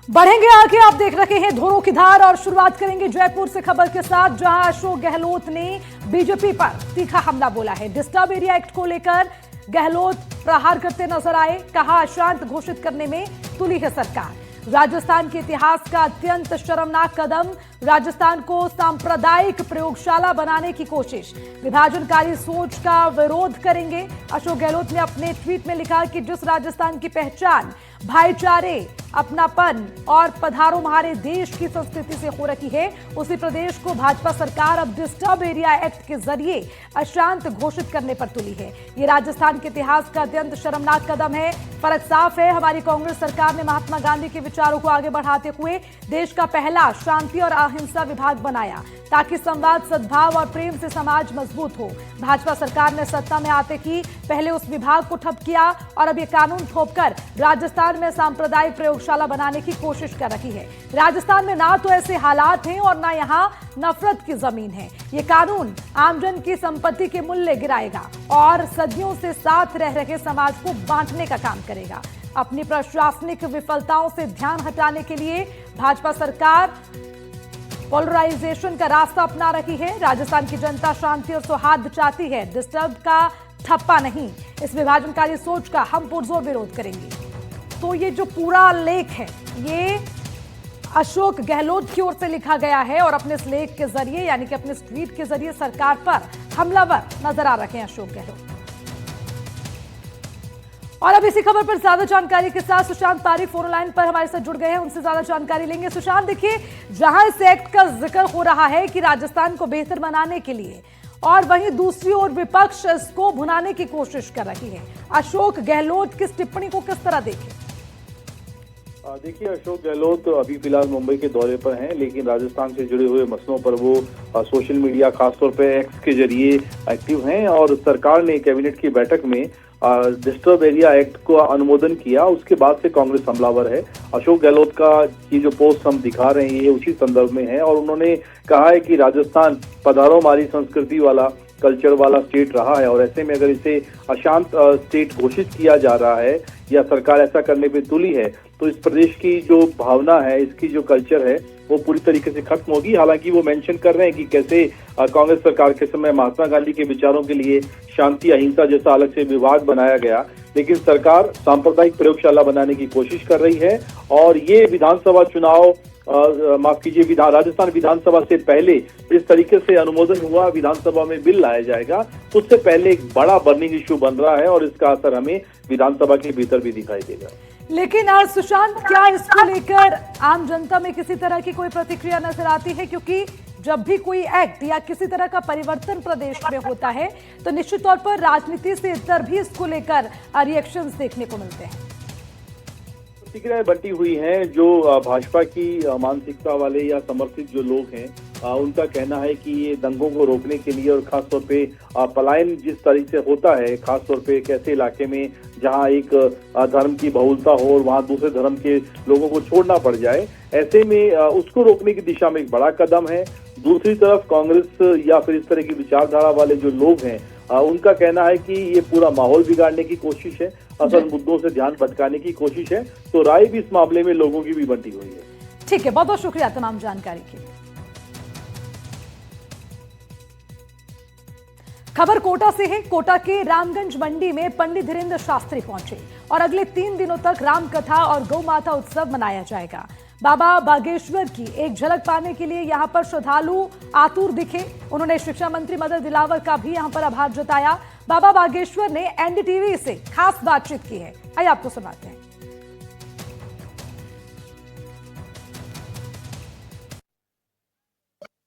बढ़ेंगे आगे, आप देख रहे हैं धोरों की धार और शुरुआत करेंगे जयपुर से खबर के साथ, जहां अशोक गहलोत ने बीजेपी पर तीखा हमला बोला है। डिस्टर्ब एरिया एक्ट को लेकर गहलोत प्रहार करते नजर आए, कहा अशांत घोषित करने में तुली है सरकार। राजस्थान के इतिहास का अत्यंत शर्मनाक कदम, राजस्थान को सांप्रदायिक प्रयोगशाला बनाने की कोशिश, विभाजनकारी सोच का विरोध करेंगे। अशोक गहलोत ने अपने ट्वीट में लिखा कि जिस राजस्थान की पहचान भाईचारे, अपनापन और पधारो हमारे देश की संस्कृति से हो रखी है, उसी प्रदेश को भाजपा सरकार अब डिस्टर्ब एरिया एक्ट के जरिए अशांत घोषित करने पर तुली है। ये राजस्थान के इतिहास का अत्यंत शर्मनाक कदम है। फर्क साफ है, हमारी कांग्रेस सरकार ने महात्मा गांधी के विचारों को आगे बढ़ाते हुए देश का पहला शांति और अहिंसा विभाग बनाया, ताकि संवाद, सद्भाव और प्रेम से समाज मजबूत हो। भाजपा सरकार ने सत्ता में आते ही पहले उस विभाग को ठप किया और अब ये कानून थोपकर राजस्थान में सांप्रदायिक प्रयोगशाला बनाने की कोशिश कर रही है। राजस्थान में ना तो ऐसे हालात हैं और ना यहाँ नफरत की जमीन है। ये कानून आमजन की संपत्ति के मूल्य गिराएगा और सदियों से साथ रह रहे समाज को बांटने का काम करेगा। अपनी प्रशासनिक विफलताओं से ध्यान हटाने के लिए भाजपा सरकार पोलराइजेशन का रास्ता अपना रही है। राजस्थान की जनता शांति और सौहार्द चाहती है, डिस्टर्ब का ठप्पा नहीं। इस विभाजनकारी सोच का हम पुरजोर विरोध करेंगे। तो ये जो पूरा लेख है, ये अशोक गहलोत की ओर से लिखा गया है और अपने इस लेख के जरिए, यानी कि अपने इस ट्वीट के जरिए सरकार पर हमलावर नजर आ रहे हैं अशोक गहलोत। और अब इसी खबर पर ज्यादा जानकारी के साथ सुशांत पारी फोन लाइन पर हमारे साथ जुड़ गए हैं, उनसे ज्यादा जानकारी लेंगे। सुशांत, देखिए, जहां इस एक्ट का जिक्र हो रहा है कि राजस्थान को बेहतर बनाने के लिए, और वहीं दूसरी ओर विपक्ष इसको भुनाने की कोशिश कर रही है, अशोक गहलोत की टिप्पणी को किस तरह देखें? देखिए, अशोक गहलोत अभी फिलहाल मुंबई के दौरे पर हैं, लेकिन राजस्थान से जुड़े हुए मसलों पर वो सोशल मीडिया, खासतौर पर एक्स के जरिए एक्टिव हैं। और सरकार ने कैबिनेट की बैठक में डिस्टर्ब एरिया एक्ट को अनुमोदन किया, उसके बाद से कांग्रेस हमलावर है। अशोक गहलोत का ये जो पोस्ट हम दिखा रहे हैं, ये उसी संदर्भ में है। और उन्होंने कहा है कि राजस्थान पधारो हमारी संस्कृति वाला, कल्चर वाला स्टेट रहा है, और ऐसे में अगर इसे अशांत स्टेट घोषित किया जा रहा है या सरकार ऐसा करने पे तुली है, तो इस प्रदेश की जो भावना है, इसकी जो कल्चर है, वो पूरी तरीके से खत्म होगी। हालांकि वो मेंशन कर रहे हैं कि कैसे कांग्रेस सरकार के समय महात्मा गांधी के विचारों के लिए शांति, अहिंसा जैसा अलग से विभाग बनाया गया, लेकिन सरकार सांप्रदायिक प्रयोगशाला बनाने की कोशिश कर रही है। और ये विधानसभा चुनाव, माफ कीजिए, राजस्थान विधानसभा से पहले इस तरीके से अनुमोदन हुआ, विधानसभा में बिल लाया जाएगा, उससे पहले एक बड़ा बर्निंग इश्यू बन रहा है और इसका असर हमें विधानसभा के भीतर भी दिखाई देगा। लेकिन सुशांत, क्या इसको लेकर आम जनता में किसी तरह की कोई प्रतिक्रिया नजर आती है? क्योंकि जब भी कोई एक्ट या किसी तरह का परिवर्तन प्रदेश में होता है, तो निश्चित तौर पर राजनीति से इतर भी इसको लेकर रिएक्शंस देखने को मिलते हैं। प्रतिक्रियाएं बंटी हुई हैं। जो भाजपा की मानसिकता वाले या समर्थित जो लोग हैं, उनका कहना है कि ये दंगों को रोकने के लिए, और खासतौर पे पलायन जिस तरीके से होता है, खासतौर पे एक ऐसे इलाके में जहां एक धर्म की बहुलता हो और वहां दूसरे धर्म के लोगों को छोड़ना पड़ जाए, ऐसे में उसको रोकने की दिशा में एक बड़ा कदम है। दूसरी तरफ कांग्रेस या फिर इस तरह की विचारधारा वाले जो लोग हैं, उनका कहना है कि ये पूरा माहौल बिगाड़ने की कोशिश है, असल मुद्दों से ध्यान भटकाने की कोशिश है। तो राय भी इस मामले में लोगों की भी बंटी हुई है। ठीक है, बहुत बहुत शुक्रिया तमाम जानकारी के लिए। खबर कोटा से है। कोटा के रामगंज मंडी में पंडित धीरेन्द्र शास्त्री पहुंचे और अगले 3 दिनों तक राम कथा और गौ माता उत्सव मनाया जाएगा। बाबा बागेश्वर की एक झलक पाने के लिए यहां पर श्रद्धालु आतुर दिखे। उन्होंने शिक्षा मंत्री मदन दिलावर का भी यहां पर आभार जताया। बाबा बागेश्वर ने एनडीटीवी से खास बातचीत की है, आइए आपको सुनाते हैं।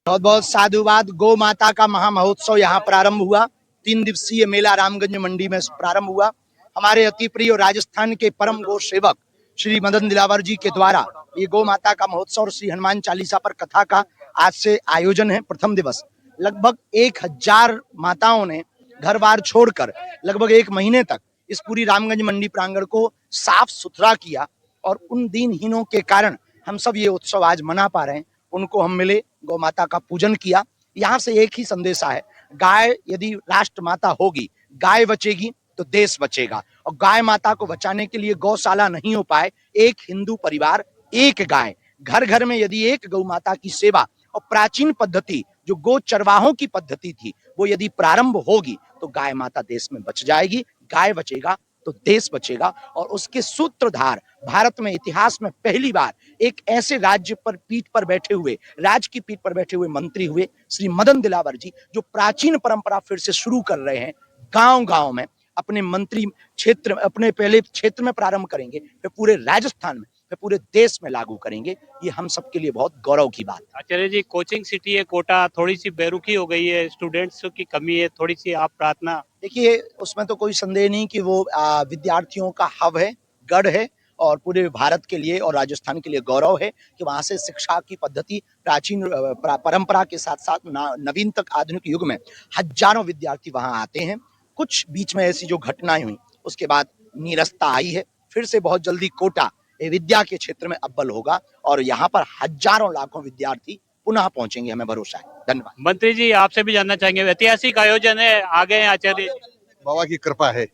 बहुत बहुत साधुवाद। गौ माता का महामहोत्सव यहाँ प्रारंभ हुआ। 3 दिवसीय मेला रामगंज मंडी में प्रारंभ हुआ। हमारे अति प्रिय राजस्थान के परम गौ सेवक श्री मदन दिलावर जी के द्वारा ये गौ माता का महोत्सव और श्री हनुमान चालीसा पर कथा का आज से आयोजन है। प्रथम दिवस लगभग 1000 माताओं ने घर बार छोड़कर लगभग 1 महीने तक इस पूरी रामगंज मंडी प्रांगण को साफ सुथरा किया, और उन दीनहीनों के कारण हम सब ये उत्सव आज मना पा रहे हैं। उनको हम मिले, गौ माता का पूजन किया। यहाँ से एक ही संदेशा है, गाय यदि राष्ट्र माता होगी, गाय बचेगी तो देश बचेगा। और गाय माता को बचाने के लिए गौशाला नहीं हो पाए, एक हिंदू परिवार एक गाय, घर घर में यदि एक गौ माता की सेवा और प्राचीन पद्धति जो गो चरवाहों की पद्धति थी वो यदि प्रारंभ होगी तो गाय माता देश में बच जाएगी। गाय बचेगा तो देश बचेगा। और उसके सूत्रधार भारत में इतिहास में पहली बार एक ऐसे राज्य पर पीठ पर बैठे हुए, राज्य की पीठ पर बैठे हुए मंत्री हुए श्री मदन दिलावर जी, जो प्राचीन परंपरा फिर से शुरू कर रहे हैं। गांव गांव में अपने मंत्री क्षेत्र, अपने पहले क्षेत्र में प्रारंभ करेंगे, फिर पूरे राजस्थान में, फिर पूरे देश में लागू करेंगे। ये हम सबके लिए बहुत गौरव की बात है। आचार्य जी, कोचिंग सिटी है कोटा, थोड़ी सी बेरुखी हो गई है, स्टूडेंट्स की कमी है, थोड़ी सी आप प्रार्थना। देखिए, उसमें तो कोई संदेह नहीं कि वो विद्यार्थियों का हब है, गढ़ है, और पूरे भारत के लिए और राजस्थान के लिए गौरव है कि वहां से शिक्षा की पद्धति प्राचीन परंपरा के साथ साथ नवीन तक आधुनिक युग में हजारों विद्यार्थी वहां आते हैं। कुछ बीच में ऐसी जो घटनाएं हुई उसके बाद नीरसता आई है। फिर से बहुत जल्दी कोटा विद्या के क्षेत्र में अव्वल होगा और यहाँ पर हजारों लाखों विद्यार्थी पुनः पहुंचेंगे, हमें भरोसा है। धन्यवाद। मंत्री जी, आपसे भी जानना चाहेंगे, ऐतिहासिक आयोजन है, आ गए हैं आचार्य। बाबा की कृपा है,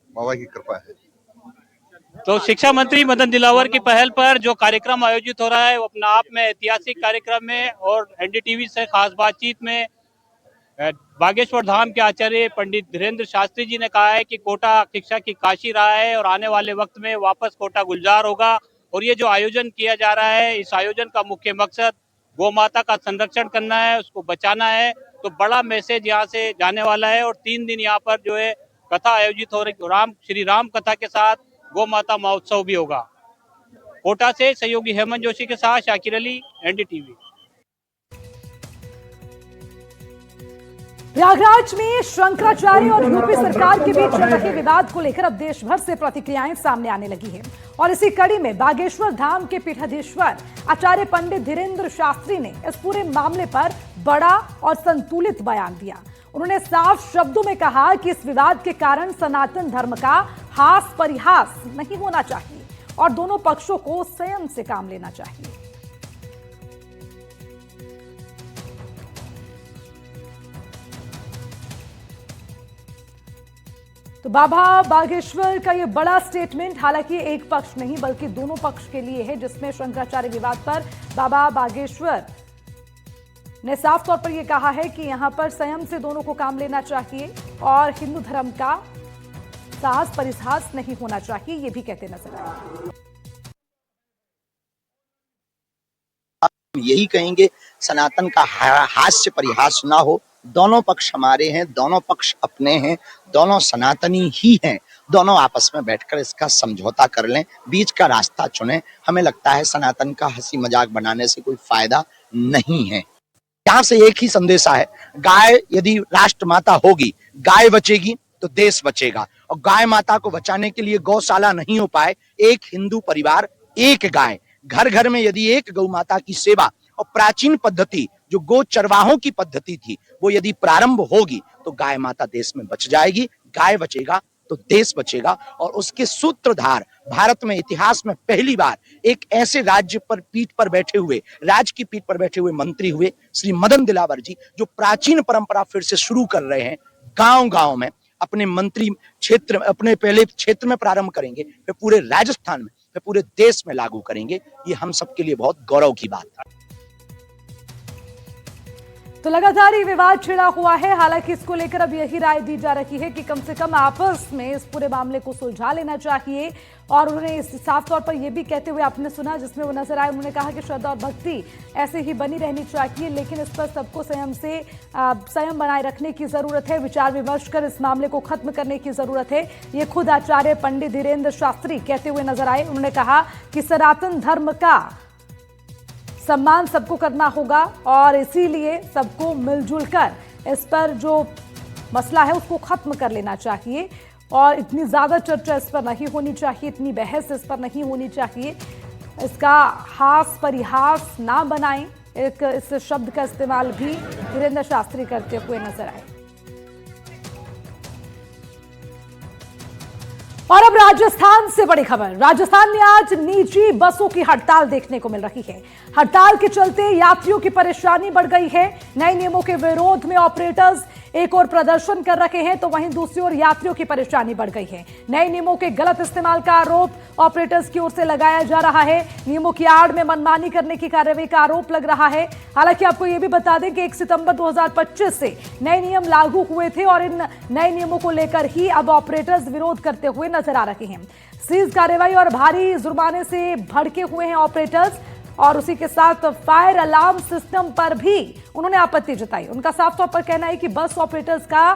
बाबा की कृपा है। तो शिक्षा मंत्री मदन दिलावर की पहल पर जो कार्यक्रम आयोजित हो रहा है वो अपना आप में ऐतिहासिक कार्यक्रम है। और एनडीटीवी से खास बातचीत में बागेश्वर धाम के आचार्य पंडित धीरेन्द्र शास्त्री जी ने कहा है कि कोटा शिक्षा की काशी रहा है और आने वाले वक्त में वापस कोटा गुलजार होगा। और ये जो आयोजन किया जा रहा है, इस आयोजन का मुख्य मकसद गौ माता का संरक्षण करना है, उसको बचाना है। तो बड़ा मैसेज यहाँ से जाने वाला है। और 3 दिन यहाँ पर जो है कथा आयोजित हो रही, श्री राम कथा के साथ गौ माता महोत्सव भी होगा। कोटा से सहयोगी हेमंत जोशी के साथ शाकिर अली, एनडीटीवी। प्रयागराज में शंकराचार्य और यूपी सरकार के बीच चल रहे विवाद को लेकर अब देश भर से प्रतिक्रियाएं सामने आने लगी हैं। और इसी कड़ी में बागेश्वर धाम के पीठाधीश्वर आचार्य पंडित धीरेन्द्र शास्त्री ने इस पूरे मामले पर बड़ा और संतुलित बयान दिया। उन्होंने साफ शब्दों में कहा कि इस विवाद के कारण सनातन धर्म का हास परिहास नहीं होना चाहिए और दोनों पक्षों को संयम से काम लेना चाहिए। तो बाबा बागेश्वर का ये बड़ा स्टेटमेंट हालांकि एक पक्ष नहीं बल्कि दोनों पक्ष के लिए है, जिसमें शंकराचार्य विवाद पर बाबा बागेश्वर ने साफ तौर पर यह कहा है कि यहां पर संयम से दोनों को काम लेना चाहिए और हिंदू धर्म का साहस परिहास नहीं होना चाहिए, ये भी कहते नजर आए। यही कहेंगे सनातन का हास्य परिहास ना हो। दोनों पक्ष हमारे हैं, दोनों पक्ष अपने हैं, दोनों सनातनी ही हैं। दोनों आपस में बैठकर इसका समझौता कर लें, बीच का रास्ता चुनें। हमें लगता है सनातन का हंसी मजाक बनाने से कोई फायदा नहीं है। यहाँ से एक ही संदेशा है, गाय यदि राष्ट्र माता होगी, गाय बचेगी तो देश बचेगा। और गाय माता को बचाने के लिए गौशाला नहीं हो पाए, एक हिंदू परिवार एक गाय, घर घर में यदि एक गौ माता की सेवा और प्राचीन पद्धति जो गो चरवाहों की पद्धति थी वो यदि प्रारंभ होगी तो गाय माता देश में बच जाएगी। गाय बचेगा तो देश बचेगा। और उसके सूत्रधार भारत में इतिहास में पहली बार एक ऐसे राज्य पर पीठ पर बैठे हुए, राज्य की पीठ पर बैठे हुए मंत्री हुए श्री मदन दिलावर जी, जो प्राचीन परंपरा फिर से शुरू कर रहे हैं। गांव गांव में अपने मंत्री क्षेत्र, अपने पहले क्षेत्र में प्रारंभ करेंगे, फिर पूरे राजस्थान में, फिर पूरे देश में लागू करेंगे। ये हम सबके लिए बहुत गौरव की बात है। तो लगातार ये विवाद छिड़ा हुआ है। हालांकि इसको लेकर अब यही राय दी जा रही है कि कम से कम आपस में इस पूरे मामले को सुलझा लेना चाहिए। और उन्होंने साफ तौर पर यह भी कहते हुए आपने सुना जिसमें वो नजर आए, उन्होंने कहा कि श्रद्धा और भक्ति ऐसे ही बनी रहनी चाहिए, लेकिन इस पर सबको संयम बनाए रखने की जरूरत है, विचार विमर्श कर इस मामले को खत्म करने की जरूरत है। ये खुद आचार्य पंडित धीरेन्द्र शास्त्री कहते हुए नजर आए। उन्होंने कहा कि सनातन धर्म का सम्मान सबको करना होगा और इसीलिए सबको मिलजुल कर इस पर जो मसला है उसको खत्म कर लेना चाहिए। और इतनी ज्यादा चर्चा इस पर नहीं होनी चाहिए, इतनी बहस इस पर नहीं होनी चाहिए। इसका हास परिहास ना बनाएं, इस शब्द का इस्तेमाल भी धीरेन्द्र शास्त्री करते हुए नजर आए। और अब राजस्थान से बड़ी खबर। राजस्थान में आज निजी बसों की हड़ताल देखने को मिल रही है। हड़ताल के चलते यात्रियों की परेशानी बढ़ गई है। नए नियमों के विरोध में ऑपरेटर्स एक ओर प्रदर्शन कर रहे हैं तो वहीं दूसरी ओर यात्रियों की परेशानी बढ़ गई है। नए नियमों के गलत इस्तेमाल का आरोप ऑपरेटर्स की ओर से लगाया जा रहा है। नियमों की आड़ में मनमानी करने की कार्रवाई का आरोप लग रहा है। हालांकि आपको यह भी बता दें कि 1 सितंबर 2025 से नए नियम लागू हुए थे और इन नए नियमों को लेकर ही अब ऑपरेटर्स विरोध करते हुए नजर आ रहे हैं। सीज कार्रवाई और भारी जुर्माने से भड़के हुए हैं ऑपरेटर्स और उसी के साथ फायर अलार्म सिस्टम पर भी उन्होंने आपत्ति जताई। उनका साफ तौर पर कहना है कि बस ऑपरेटर्स का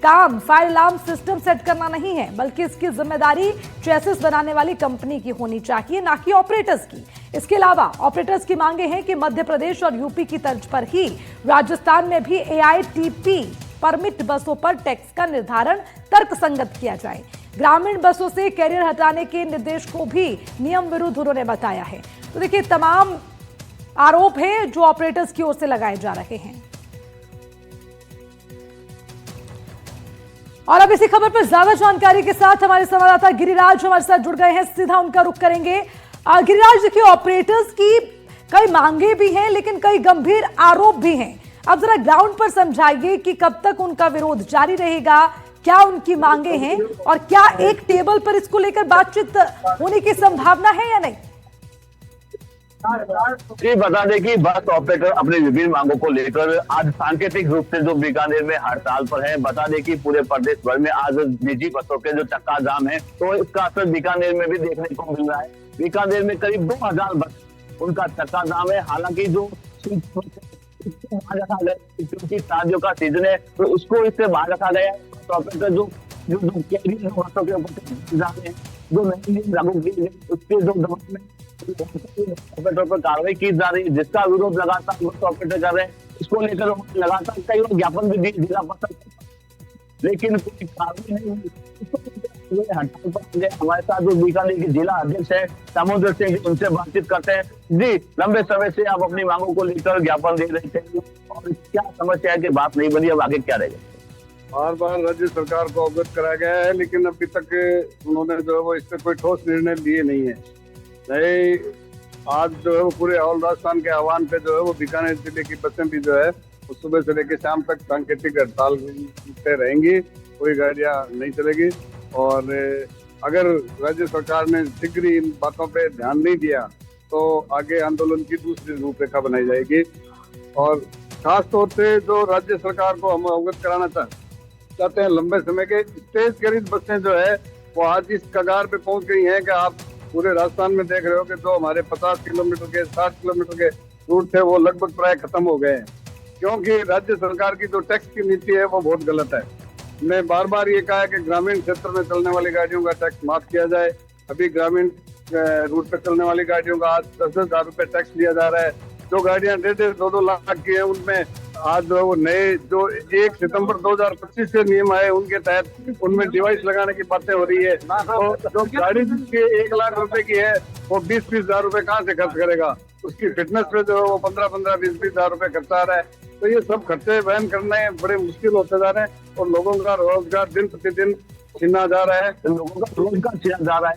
काम फायर अलार्म सिस्टम सेट करना नहीं है, बल्कि इसकी जिम्मेदारी चेसिस बनाने वाली कंपनी की होनी चाहिए, ना कि ऑपरेटर्स की। इसके अलावा ऑपरेटर्स की मांगे हैं कि मध्य प्रदेश और यूपी की तर्ज पर ही राजस्थान में भी AITP परमिट बसों पर टैक्स का निर्धारण तर्कसंगत किया जाए। ग्रामीण बसों से कैरियर हटाने के निर्देश को भी नियम विरुद्ध उन्होंने बताया है। तो देखिए, तमाम आरोप हैं जो ऑपरेटर्स की ओर से लगाए जा रहे हैं। और अब इसी खबर पर ज्यादा जानकारी के साथ हमारे संवाददाता गिरिराज हमारे साथ जुड़ गए हैं। सीधा उनका रुख करेंगे। गिरिराज, देखिए, ऑपरेटर्स की कई मांगे भी हैं लेकिन कई गंभीर आरोप भी हैं। अब जरा ग्राउंड पर समझाइए कि कब तक उनका विरोध जारी रहेगा, क्या उनकी मांगे हैं और क्या एक टेबल पर इसको लेकर बातचीत होने की संभावना है या नहीं? जी, बता दें कि बस ऑपरेटर अपनी विभिन्न मांगों को लेकर आज सांकेतिक रूप से जो बीकानेर में हड़ताल पर है। बता दें कि पूरे प्रदेश भर में आज निजी बसों के जो चक्का जाम है तो इसका असर बीकानेर में भी देखने को मिल रहा है। बीकानेर में करीब 2000 बस उनका चक्का जाम है। हालांकि जो क्योंकि शादियों का सीजन है तो उसको इससे बाहर रखा गया है। तो ऑपरेटर जो बसों के ऊपर जो नए नियम लागू किए गए उसके जो दबाव में ऑपरेटर पर कार्रवाई की जा रही है, जिसका विरोध लगातार बस ऑपरेटर कर रहे हैं। इसको लेकर लगातार कई लोग ज्ञापन भी दिए जिला प्रशासन, लेकिन कोई कार्रवाई नहीं हुई। हड़ताल पर हमारे साथ जो बीकानेर के जिला अध्यक्ष है समुद्र सिंह, उनसे बातचीत करते हैं। जी, लंबे समय से आप अपनी मांगों को लेकर ज्ञापन दे रहे थे और क्या समस्या है कि बात नहीं बनी, अब आगे क्या रहेगा? बार बार राज्य सरकार को अवगत कराया गया है, लेकिन अभी तक उन्होंने जो है वो इस पर कोई ठोस निर्णय लिए नहीं है। नहीं, आज जो है वो पूरे ऑल राजस्थान के आह्वान पे जो है वो बीकानेर जिले की बसें भी जो है वो सुबह से लेकर शाम तक सांकेतिक हड़ताल पे रहेंगी, कोई गाड़ियां नहीं चलेगी। और अगर राज्य सरकार ने शीघ्र इन बातों पे ध्यान नहीं दिया तो आगे आंदोलन की दूसरी रूपरेखा बनाई जाएगी। और खास तौर से जो राज्य सरकार को हम अवगत कराना चाहते हैं, लंबे समय के स्टेज कैरियर बसें जो है वो आज इस कगार पे पहुंच गई हैं कि आप पूरे राजस्थान में देख रहे हो कि जो हमारे 50 किलोमीटर के 60 किलोमीटर के रूट थे वो लगभग प्राय खत्म हो गए हैं, क्योंकि राज्य सरकार की जो टैक्स की नीति है वो बहुत गलत है। हमने बार बार ये कहा है कि ग्रामीण क्षेत्र में चलने वाली गाड़ियों का टैक्स माफ किया जाए। अभी ग्रामीण रूट पर चलने वाली गाड़ियों का आज 10,000 रुपए टैक्स लिया जा रहा है। जो गाड़ियां 1.5-2 लाख की है उनमें आज जो वो नए जो 1 सितंबर 2025 से नियम आए उनके तहत उनमें डिवाइस लगाने की बातें हो रही है। तो जो गाड़ी के 1 लाख रुपए की है वो 20-20 हजार रुपए कहाँ से खर्च करेगा? उसकी फिटनेस पे जो है वो 15-15, 20-20 हजार रुपए खर्चा आ रहा है। तो ये सब खर्चे वहन करने बड़े मुश्किल होते जा रहे हैं और लोगों का रोजगार दिन प्रतिदिन छीना जा रहा है। लोगों का रोजगार छीना जा रहा है,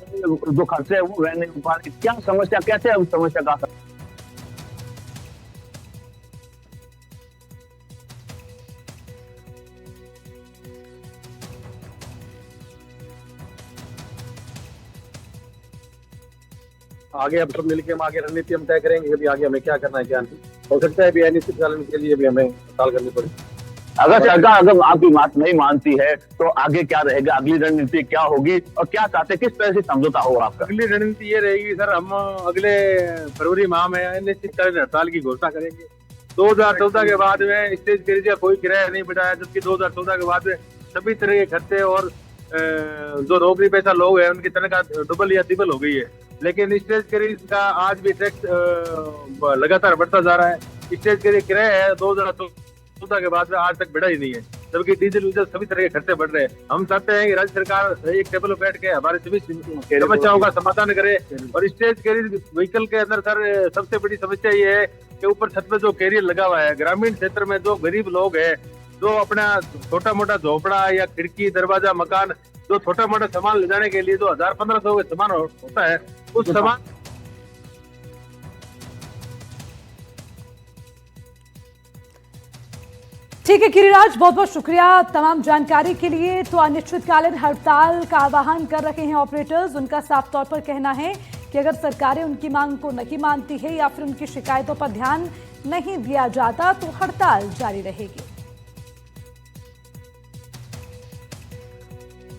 जो खर्चे है वो वहन नहीं हो पा रहे। क्या समस्या, कैसे है उस समस्या का? आगे अब सब मिलकर हम आगे रणनीति हम तय करेंगे कि आगे हमें क्या करना है, क्या नहीं। हो सकता है भी अनिश्चितकालीन के लिए भी हमें हड़ताल करनी पड़े। अगर सरकार अगर आपकी बात नहीं मानती है तो आगे क्या रहेगा? अगली रणनीति क्या होगी और क्या चाहते, किस तरह से समझौता होगा आपका? अगली रणनीति ये रहेगी सर, हम अगले फरवरी माह में अनिश्चितकालीन हड़ताल की घोषणा करेंगे। 2014 के बाद में स्टेज कैरियर कोई किराया नहीं बढ़ाया, जबकि 2014 के बाद में सभी तरह के खर्चे और जो नौकरी पेशा लोग हैं उनकी तनख्वाह डबल या ट्रिपल हो गई है। लेकिन स्टेज कैरियर का आज भी टैक्स लगातार बढ़ता जा रहा है। स्टेज कैरियर किराया है 2014 के बाद में आज तक बढ़ा ही नहीं है, जबकि डीजल वीजल सभी तरह के खर्चे बढ़ रहे हैं। हम चाहते हैं कि राज्य सरकार एक टेबल पर बैठ के हमारे सभी समस्याओं का समाधान करे। और स्टेज कैरियर व्हीकल के अंदर सर सबसे बड़ी समस्या ये है कि ऊपर छत पे जो कैरियर लगा हुआ है, ग्रामीण क्षेत्र में जो गरीब लोग हैं जो अपना छोटा मोटा झोपड़ा या खिड़की दरवाजा मकान, जो छोटा मोटा सामान ले जाने के लिए जो 1000-1500 का सामान होता है, उस सामान ठीक है गिरिराज, बहुत बहुत शुक्रिया तमाम जानकारी के लिए। तो अनिश्चितकालीन हड़ताल का आह्वान कर रहे हैं ऑपरेटर्स। उनका साफ तौर पर कहना है कि अगर सरकारें उनकी मांग को नहीं मानती है या फिर उनकी शिकायतों पर ध्यान नहीं दिया जाता तो हड़ताल जारी रहेगी।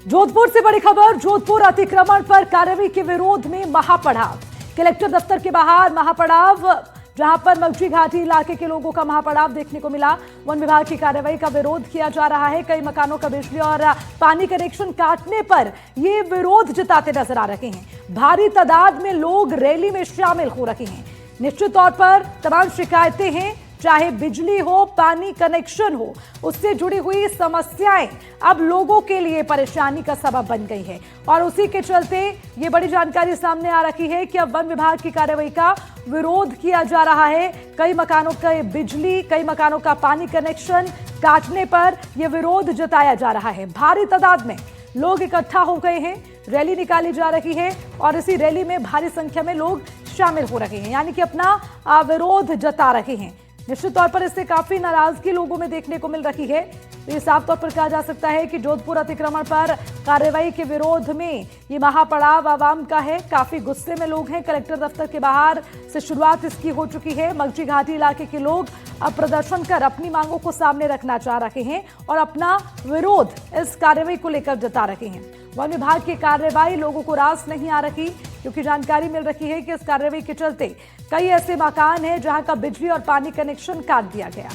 जोधपुर से बड़ी खबर, जोधपुर अतिक्रमण पर कार्रवाई के विरोध में महापड़ाव। कलेक्टर दफ्तर के बाहर महापड़ाव, जहां पर मगजी घाटी इलाके के लोगों का महापड़ाव देखने को मिला। वन विभाग की कार्रवाई का विरोध किया जा रहा है। कई मकानों का बिजली और पानी कनेक्शन काटने पर ये विरोध जताते नजर आ रहे हैं। भारी तादाद में लोग रैली में शामिल हो रहे हैं। निश्चित तौर पर तमाम शिकायतें हैं, चाहे बिजली हो, पानी कनेक्शन हो, उससे जुड़ी हुई समस्याएं अब लोगों के लिए परेशानी का सबब बन गई है। और उसी के चलते ये बड़ी जानकारी सामने आ रही है कि अब वन विभाग की कार्रवाई का विरोध किया जा रहा है। कई मकानों का बिजली, कई मकानों का पानी कनेक्शन काटने पर यह विरोध जताया जा रहा है। भारी तादाद में लोग इकट्ठा हो गए हैं, रैली निकाली जा रही है और इसी रैली में भारी संख्या में लोग शामिल हो रहे हैं, यानी कि अपना विरोध जता रहे हैं। निश्चित तौर पर इससे काफी नाराजगी लोगों में देखने को मिल रही है। तो ये साफ तौर पर कहा जा सकता है कि जोधपुर अतिक्रमण पर कार्रवाई के विरोध में ये महापड़ाव आवाम का है। काफी गुस्से में लोग हैं। कलेक्टर दफ्तर के बाहर से शुरुआत इसकी हो चुकी है। मगजी घाटी इलाके के लोग अब प्रदर्शन कर अपनी मांगों को सामने रखना चाह रहे हैं और अपना विरोध इस कार्रवाई को लेकर जता रहे हैं। वन विभाग की कार्रवाई लोगों को रास नहीं आ रही, क्योंकि जानकारी मिल रही है कि इस कार्रवाई के चलते कई ऐसे मकान हैं जहां का बिजली और पानी कनेक्शन काट दिया गया।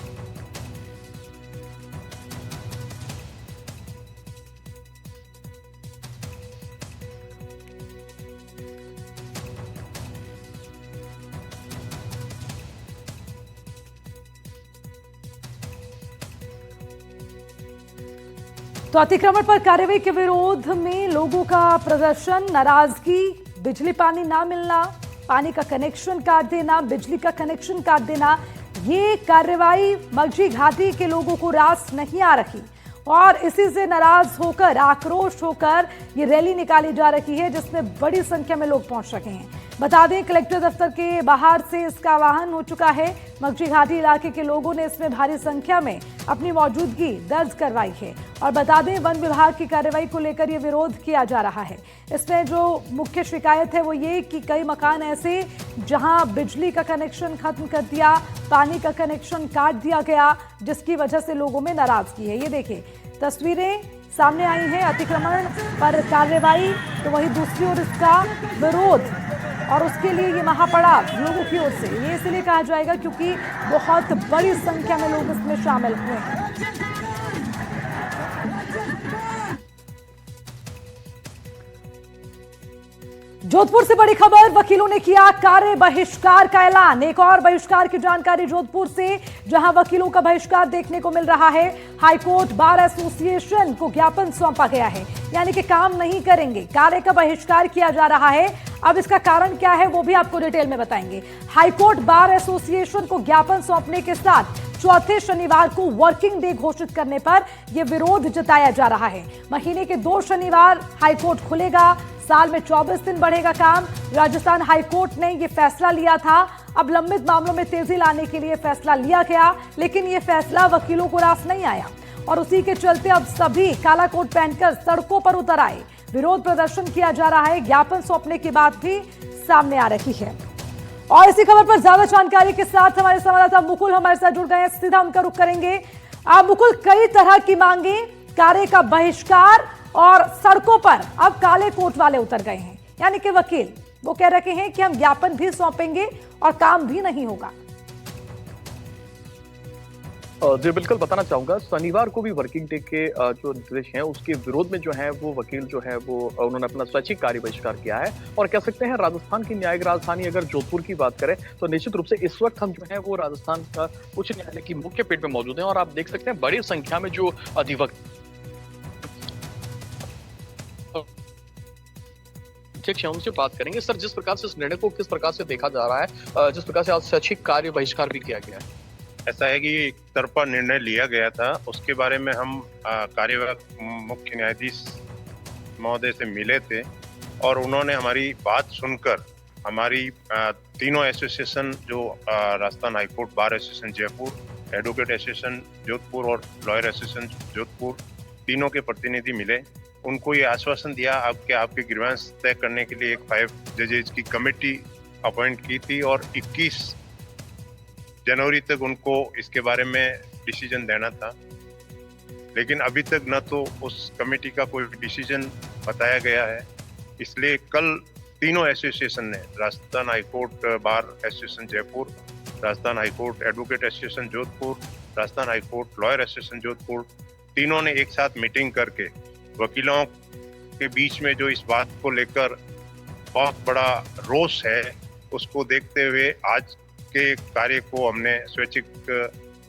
तो अतिक्रमण पर कार्रवाई के विरोध में लोगों का प्रदर्शन, नाराजगी, बिजली पानी ना मिलना, पानी का कनेक्शन काट देना, बिजली का कनेक्शन काट देना, ये कार्रवाई मगजी घाटी के लोगों को रास नहीं आ रही और इसी से नाराज होकर, आक्रोश होकर ये रैली निकाली जा रही है, जिसमें बड़ी संख्या में लोग पहुंच रहे हैं। बता दें, कलेक्टर दफ्तर के बाहर से इसका आह्वान हो चुका है। मगजी घाटी इलाके के लोगों ने इसमें भारी संख्या में अपनी मौजूदगी दर्ज करवाई है। और बता दें, वन विभाग की कार्रवाई को लेकर यह विरोध किया जा रहा है। इसमें जो मुख्य शिकायत है वो ये कि कई मकान ऐसे जहां बिजली का कनेक्शन खत्म कर दिया, पानी का कनेक्शन काट दिया गया, जिसकी वजह से लोगों में नाराजगी है। ये देखिए, तस्वीरें सामने आई हैं अतिक्रमण पर कार्रवाई, तो वहीं दूसरी ओर इसका विरोध और उसके लिए ये महापड़ाव लोगों की ओर से। ये इसलिए कहा जाएगा क्योंकि बहुत बड़ी संख्या में लोग इसमें शामिल हुए हैं। जोधपुर से बड़ी खबर, वकीलों ने किया कार्य बहिष्कार का ऐलान। एक और बहिष्कार की जानकारी जोधपुर से, जहां वकीलों का बहिष्कार देखने को मिल रहा है। हाईकोर्ट बार एसोसिएशन को ज्ञापन सौंपा गया है, यानी कि काम नहीं करेंगे, कार्य का बहिष्कार किया जा रहा है। अब इसका कारण क्या है वो भी आपको डिटेल में बताएंगे। हाईकोर्ट बार एसोसिएशन को ज्ञापन सौंपने के साथ चौथे शनिवार को वर्किंग डे घोषित करने पर यह विरोध जताया जा रहा है। महीने के 2 शनिवार हाईकोर्ट खुलेगा, साल में 24 दिन बढ़ेगा काम। राजस्थान हाईकोर्ट ने यह फैसला लिया था। अब लंबित मामलों में तेजी लाने के लिए फैसला लिया गया, लेकिन यह फैसला वकीलों को रास नहीं आया और उसी के चलते अब सभी काला कोट पहनकर सड़कों पर उतर आए। विरोध प्रदर्शन किया जा रहा है। ज्ञापन सौंपने की बात भी सामने आ रही है। और इसी खबर पर ज्यादा जानकारी के साथ हमारे संवाददाता मुकुल हमारे साथ जुड़ गए हैं, सीधा उनका रुख करेंगे। मुकुल, कई तरह की मांगे, कार्य का बहिष्कार और सड़कों पर अब काले कोट वाले उतर गए हैं, यानी कि वकील वो कह रहे हैं कि हम ज्ञापन भी सौंपेंगे और काम भी नहीं होगा। जी बिल्कुल, बताना चाहूंगा, शनिवार को भी वर्किंग डे के जो निर्देश हैं उसके विरोध में जो है वो वकील जो है वो उन्होंने अपना स्वैच्छिक कार्य बहिष्कार किया है। और कह सकते हैं राजस्थान की न्यायिक राजधानी अगर जोधपुर की बात करें तो निश्चित रूप से इस वक्त हम जो है वो राजस्थान का उच्च न्यायालय की मुख्य पीठ में मौजूद हैं और आप देख सकते हैं बड़ी संख्या में जो अधिवक्ता उनसे बात करेंगे। सर, जिस प्रकार से इस निर्णय को किस प्रकार से देखा जा रहा है, जिस प्रकार से आज स्वैच्छिक कार्य बहिष्कार भी किया गया है? ऐसा है कि एक तरफा निर्णय लिया गया था, उसके बारे में हम कार्यवाहक मुख्य न्यायाधीश महोदय से मिले थे और उन्होंने हमारी बात सुनकर हमारी तीनों एसोसिएशन जो Rajasthan high court bar association Jaipur, advocate association Jodhpur और लॉयर एसोसिएशन जोधपुर, तीनों के प्रतिनिधि मिले। उनको ये आश्वासन दिया आपके ग्रीवेंस तय करने के लिए एक 5 जजेज की कमेटी अपॉइंट की थी और 21 जनवरी तक उनको इसके बारे में डिसीजन देना था, लेकिन अभी तक न तो उस कमेटी का कोई डिसीजन बताया गया है। इसलिए कल तीनों एसोसिएशन ने, Rajasthan high court bar association Jaipur, Rajasthan high court advocate association Jodhpur, Rajasthan high court lawyer association Jodhpur, तीनों ने एक साथ मीटिंग करके वकीलों के बीच में जो इस बात को लेकर बहुत बड़ा रोष है, उसको देखते हुए आज के कार्य को हमने स्वैच्छिक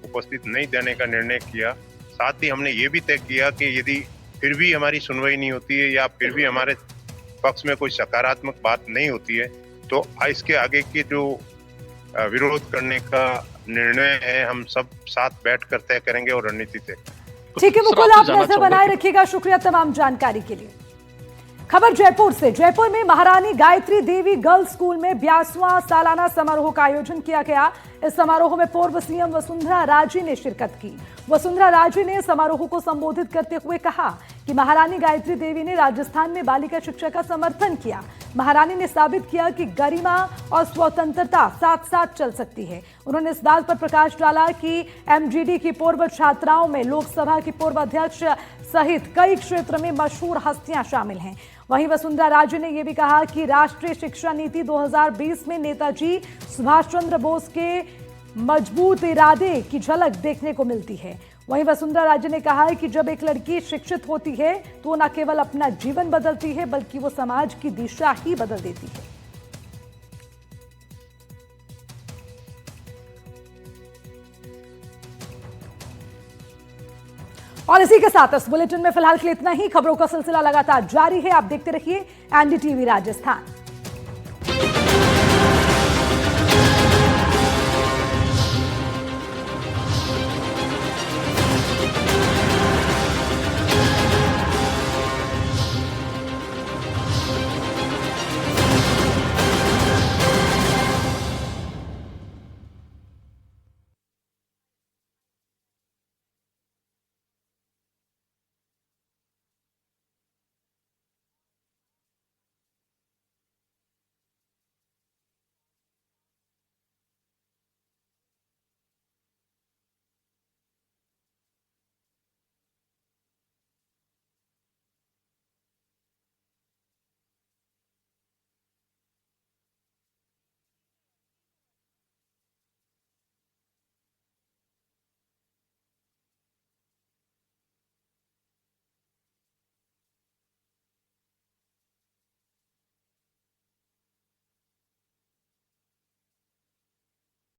उपस्थित नहीं देने का निर्णय किया। साथ ही हमने ये भी तय किया कि यदि फिर भी हमारी सुनवाई नहीं होती है या फिर भी हमारे पक्ष में कोई सकारात्मक बात नहीं होती है, तो इसके आगे की जो विरोध करने का निर्णय है हम सब साथ बैठकर तय करेंगे और रणनीति तय। ठीक है मुकुल, आप नजर बनाए रखिएगा। शुक्रिया तमाम जानकारी के लिए। खबर जयपुर से। जयपुर में महारानी गायत्री देवी गर्ल्स स्कूल में 82वां सालाना समारोह का आयोजन किया गया। इस समारोह में पूर्व सीएम वसुंधरा राजे ने शिरकत की। वसुंधरा राजे ने समारोह को संबोधित करते हुए कहा कि महारानी गायत्री देवी ने राजस्थान में बालिका शिक्षा का समर्थन किया। महारानी ने साबित किया कि गरिमा और स्वतंत्रता साथ साथ चल सकती है। उन्होंने इस बात पर प्रकाश डाला कि एमजीडी की पूर्व छात्राओं में लोकसभा की पूर्व अध्यक्ष सहित कई क्षेत्र में मशहूर हस्तियां शामिल हैं। वहीं वसुंधरा राजे ने यह भी कहा कि राष्ट्रीय शिक्षा नीति 2020 में नेताजी सुभाष चंद्र बोस के मजबूत इरादे की झलक देखने को मिलती है। वहीं वसुंधरा राजे ने कहा है कि जब एक लड़की शिक्षित होती है तो वो न केवल अपना जीवन बदलती है बल्कि वो समाज की दिशा ही बदल देती है। और इसी के साथ इस बुलेटिन में फिलहाल के लिए इतना ही। खबरों का सिलसिला लगातार जारी है, आप देखते रहिए एनडीटीवी राजस्थान।